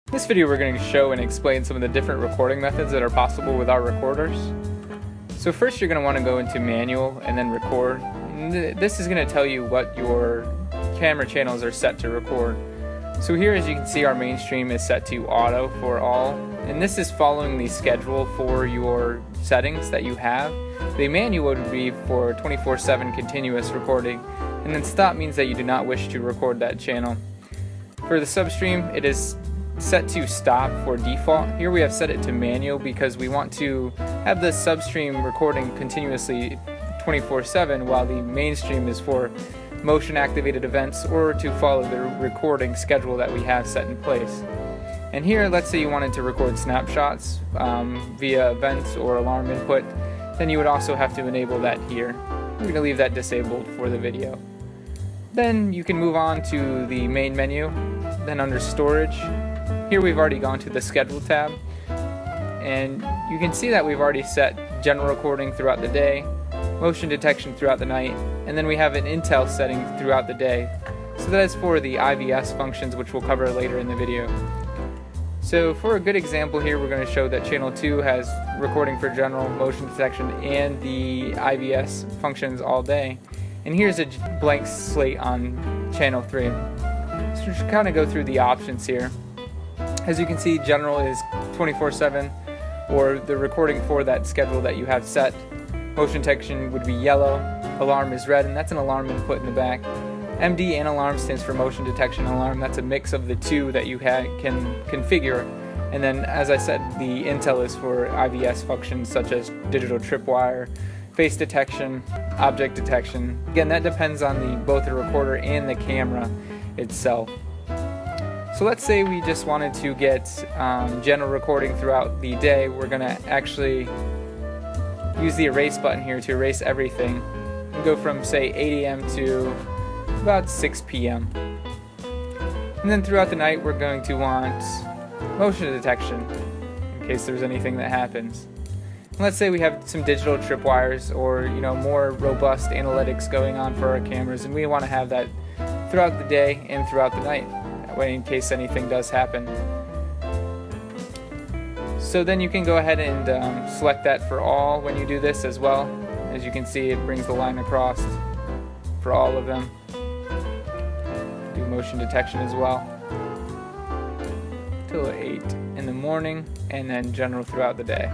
In this video we're going to show and explain some of the different recording methods that are possible with our recorders. So first you're going to want to go into manual and then record. And this is going to tell you what your camera channels are set to record. So here, as you can see, our mainstream is set to auto for all, and this is following the schedule for your settings that you have. The manual would be for 24/7 continuous recording, and then stop means that you do not wish to record that channel. For the substream, it is set to stop for default. Here we have set it to manual because we want to have the substream recording continuously 24/7 while the mainstream is for motion activated events or to follow the recording schedule that we have set in place. And here, let's say you wanted to record snapshots via events or alarm input, then you would also have to enable that here. We're going to leave that disabled for the video. Then you can move on to the main menu. Then under storage, here we've already gone to the schedule tab, and you can see that we've already set general recording throughout the day, motion detection throughout the night, and then we have an intel setting throughout the day. So that is for the IVS functions, which we'll cover later in the video. So for a good example here, we're going to show that channel 2 has recording for general, motion detection, and the IVS functions all day. And here's a blank slate on channel 3. So we should kind of go through the options here. As you can see, general is 24/7, or the recording for that schedule that you have set. Motion detection would be yellow, alarm is red, and that's an alarm input in the back. MD and alarm stands for motion detection and alarm. That's a mix of the two that you can configure. And then, as I said, the intel is for IVS functions such as digital tripwire, face detection, object detection. Again, that depends on both the recorder and the camera itself. So let's say we just wanted to get general recording throughout the day. We're going to actually use the erase button here to erase everything and go from, say, 8 a.m. to about 6 p.m. And then throughout the night we're going to want motion detection in case there's anything that happens. And let's say we have some digital tripwires or more robust analytics going on for our cameras, and we want to have that throughout the day and throughout the night, that way in case anything does happen. So then you can go ahead and select that for all when you do this as well. As you can see, it brings the line across for all of them. Do motion detection as well till 8 in the morning, and then general throughout the day.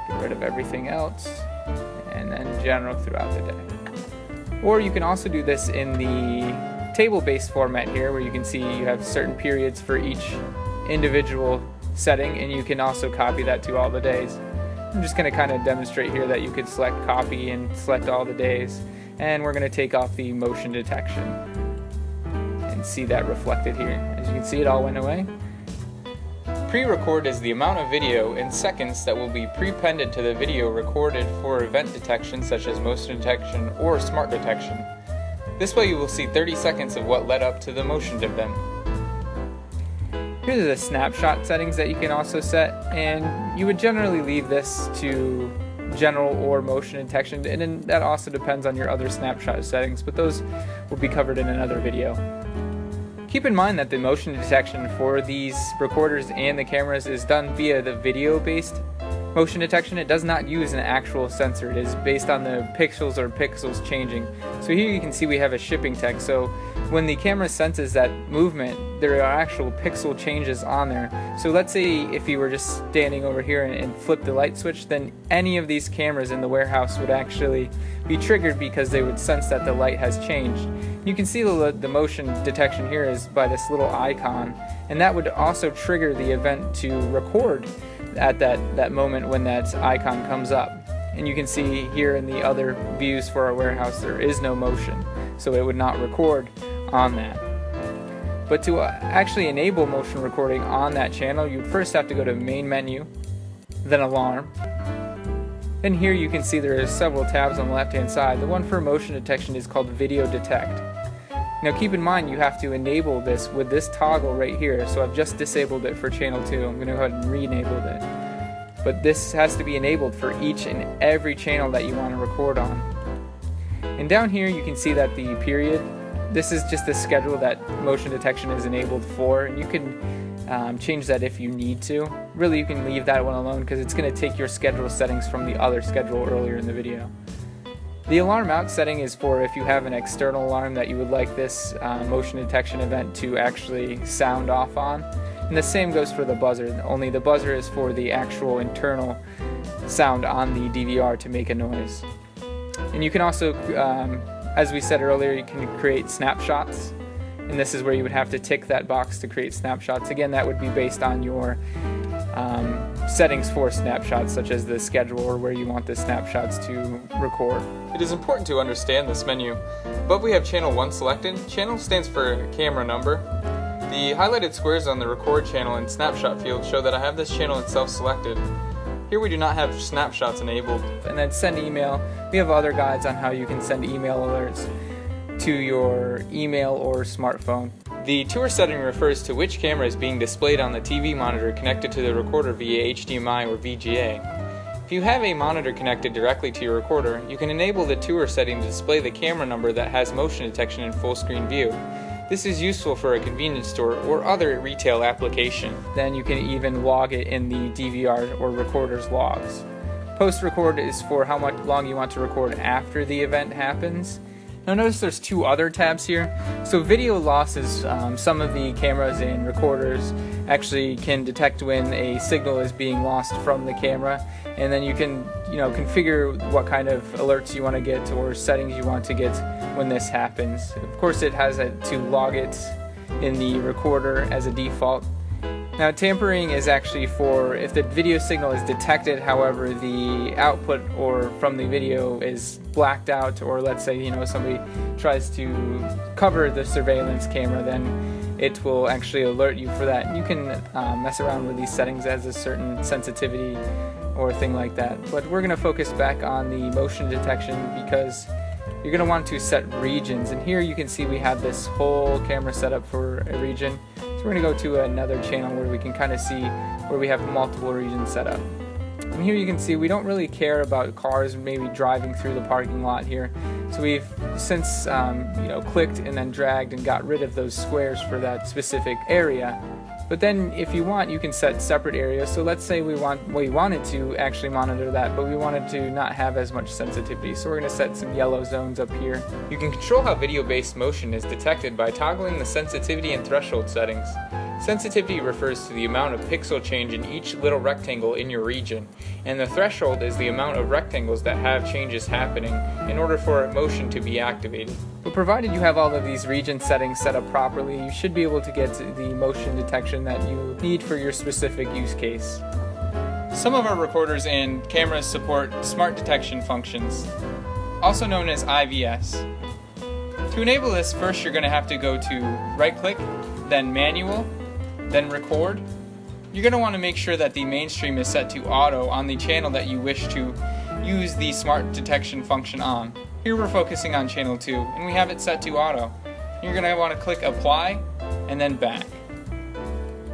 Get rid of everything else, and then general throughout the day. Or you can also do this in the table-based format here, where you can see you have certain periods for each individual setting, and you can also copy that to all the days. I'm just going to kind of demonstrate here that you could select copy and select all the days, and we're going to take off the motion detection and see that reflected here. As you can see, it all went away. Pre-record is the amount of video in seconds that will be prepended to the video recorded for event detection such as motion detection or smart detection. This way you will see 30 seconds of what led up to the motion event. Here are the snapshot settings that you can also set, and you would generally leave this to general or motion detection, and then that also depends on your other snapshot settings, but those will be covered in another video. Keep in mind that the motion detection for these recorders and the cameras is done via the video-based motion detection. It does not use an actual sensor. It is based on the pixels changing. So here you can see we have a shipping text. So when the camera senses that movement, there are actual pixel changes on there. So let's say if you were just standing over here and flip the light switch, then any of these cameras in the warehouse would actually be triggered because they would sense that the light has changed. You can see the motion detection here is by this little icon, and that would also trigger the event to record at that moment when that icon comes up. And you can see here in the other views for our warehouse there is no motion, so it would not record on that. But to actually enable motion recording on that channel, you'd first have to go to main menu, then alarm. Then here you can see there are several tabs on the left hand side. The one for motion detection is called video detect. Now keep in mind you have to enable this with this toggle right here. So I've just disabled it for channel 2. I'm going to go ahead and re-enable it. But this has to be enabled for each and every channel that you want to record on. And down here you can see that the period, this is just the schedule that motion detection is enabled for, and you can change that if you need to. Really, you can leave that one alone because it's going to take your schedule settings from the other schedule earlier in the video. The alarm out setting is for if you have an external alarm that you would like this motion detection event to actually sound off on. And the same goes for the buzzer, only the buzzer is for the actual internal sound on the DVR to make a noise. And you can also, as we said earlier, you can create snapshots, and this is where you would have to tick that box to create snapshots. Again, that would be based on your settings for snapshots, such as the schedule or where you want the snapshots to record. It is important to understand this menu. Above we have channel 1 selected. Channel stands for camera number. The highlighted squares on the record channel and snapshot field show that I have this channel itself selected. Here we do not have snapshots enabled. And then send email. We have other guides on how you can send email alerts to your email or smartphone. The tour setting refers to which camera is being displayed on the TV monitor connected to the recorder via HDMI or VGA. If you have a monitor connected directly to your recorder, you can enable the tour setting to display the camera number that has motion detection in full screen view. This is useful for a convenience store or other retail application. Then you can even log it in the DVR or recorder's logs. Post record is for how much long you want to record after the event happens. Now notice there's two other tabs here. So video loss is some of the cameras and recorders actually can detect when a signal is being lost from the camera, and then you can configure what kind of alerts you want to get or settings you want to get when this happens. Of course, it has to log it in the recorder as a default. Now, tampering is actually for if the video signal is detected, however the output or from the video is blacked out, or let's say somebody tries to cover the surveillance camera, then it will actually alert you for that. You can mess around with these settings as a certain sensitivity or thing like that. But we're going to focus back on the motion detection because you're going to want to set regions. And here you can see we have this whole camera set up for a region. So we're going to go to another channel where we can kind of see where we have multiple regions set up. And here you can see we don't really care about cars maybe driving through the parking lot here. So we've since clicked and then dragged and got rid of those squares for that specific area. But then if you want, you can set separate areas. So let's say we wanted to actually monitor that, but we wanted to not have as much sensitivity. So we're going to set some yellow zones up here. You can control how video-based motion is detected by toggling the sensitivity and threshold settings. Sensitivity refers to the amount of pixel change in each little rectangle in your region, and the threshold is the amount of rectangles that have changes happening in order for motion to be activated. But provided you have all of these region settings set up properly, you should be able to get the motion detection that you need for your specific use case. Some of our recorders and cameras support smart detection functions, also known as IVS. To enable this, first you're going to have to go to right-click, then Manual, then Record. You're going to want to make sure that the mainstream is set to auto on the channel that you wish to use the smart detection function on. Here we're focusing on channel 2, and we have it set to auto. You're going to want to click Apply, and then Back.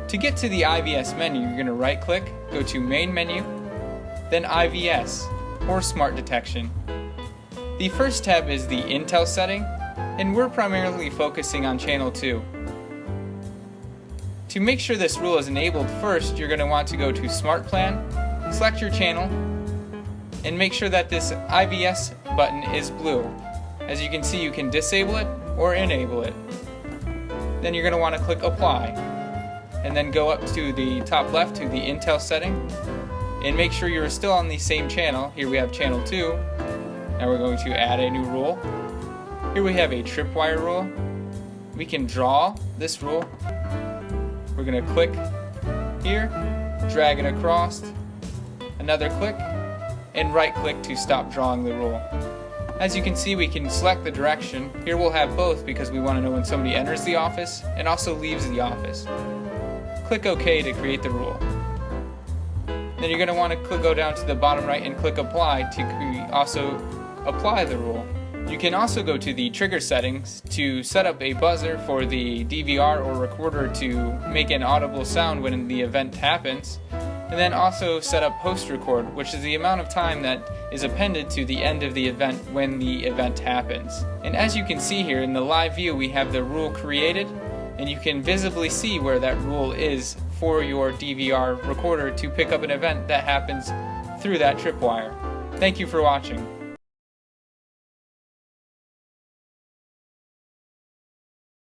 To get to the IVS menu, you're going to right-click, go to Main Menu, then IVS, or Smart Detection. The first tab is the Intel setting, and we're primarily focusing on channel 2. To make sure this rule is enabled, first you're going to want to go to Smart Plan, select your channel, and make sure that this IVS button is blue. As you can see, you can disable it or enable it. Then you're going to want to click Apply, and then go up to the top left to the Intel setting, and make sure you're still on the same channel. Here we have channel 2. Now we're going to add a new rule. Here we have a tripwire rule. We can draw this rule. We're going to click here, drag it across, another click, and right click to stop drawing the rule. As you can see, we can select the direction. Here we'll have both because we want to know when somebody enters the office and also leaves the office. Click OK to create the rule. Then you're going to want to go down to the bottom right and click Apply to also apply the rule. You can also go to the trigger settings to set up a buzzer for the DVR or recorder to make an audible sound when the event happens. And then also set up post record, which is the amount of time that is appended to the end of the event when the event happens. And as you can see here in the live view, we have the rule created, and you can visibly see where that rule is for your DVR recorder to pick up an event that happens through that tripwire. Thank you for watching.